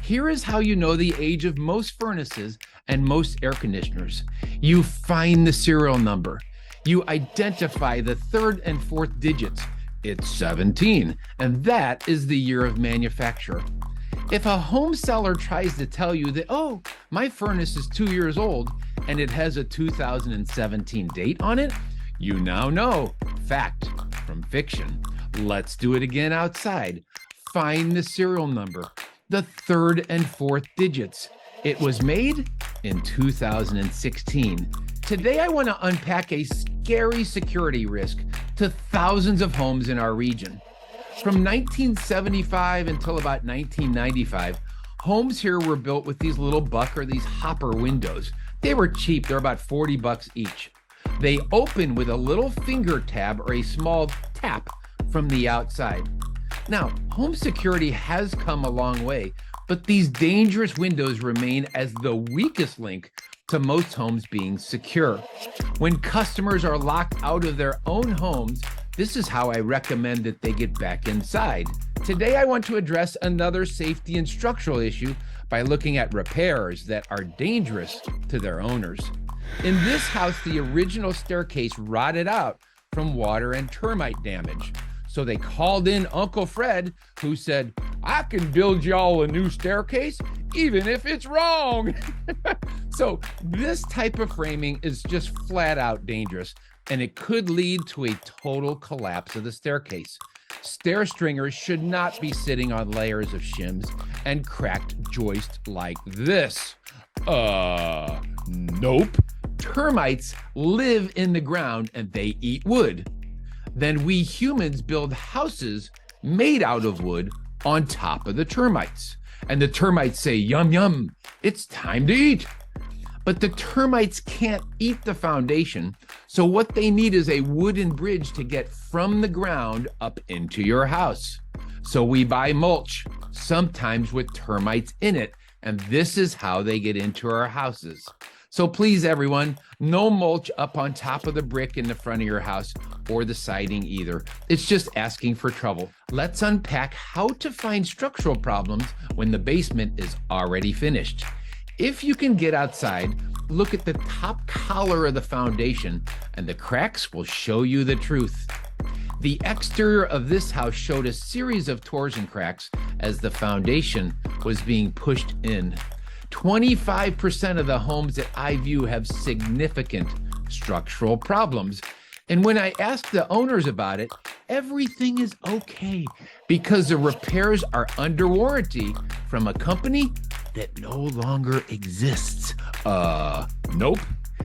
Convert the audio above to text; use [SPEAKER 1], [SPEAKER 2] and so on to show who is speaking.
[SPEAKER 1] Here is how you know the age of most furnaces and most air conditioners. You find the serial number. You identify the third and fourth digits. It's 17, and that is the year of manufacture. If a home seller tries to tell you that, oh, my furnace is 2 years old and it has a 2017 date on it, you now know fact from fiction. Let's do it again outside. Find the serial number, the third and fourth digits. It was made in 2016. Today, I want to unpack a scary security risk to thousands of homes in our region. From 1975 until about 1995, homes here were built with these little buck or these hopper windows. They were cheap. They're about $40 each. They open with a little finger tab or a small tap from the outside. Now, home security has come a long way, but these dangerous windows remain as the weakest link to most homes being secure. When customers are locked out of their own homes, this is how I recommend that they get back inside. Today, I want to address another safety and structural issue by looking at repairs that are dangerous to their owners. In this house, the original staircase rotted out from water and termite damage. So they called in Uncle Fred, who said, I can build y'all a new staircase, even if it's wrong. So this type of framing is just flat out dangerous, and it could lead to a total collapse of the staircase. Stair stringers should not be sitting on layers of shims and cracked joists like this. Nope. Termites live in the ground and they eat wood. Then we humans build houses made out of wood on top of the termites. And the termites say, yum, yum, it's time to eat. But the termites can't eat the foundation. So what they need is a wooden bridge to get from the ground up into your house. So we buy mulch, sometimes with termites in it. And this is how they get into our houses. So please, everyone, no mulch up on top of the brick in the front of your house or the siding either. It's just asking for trouble. Let's unpack how to find structural problems when the basement is already finished. If you can get outside, look at the top collar of the foundation and the cracks will show you the truth. The exterior of this house showed a series of torsion cracks as the foundation was being pushed in. 25% of the homes that I view have significant structural problems. And when I ask the owners about it, everything is okay because the repairs are under warranty from a company that no longer exists. Nope.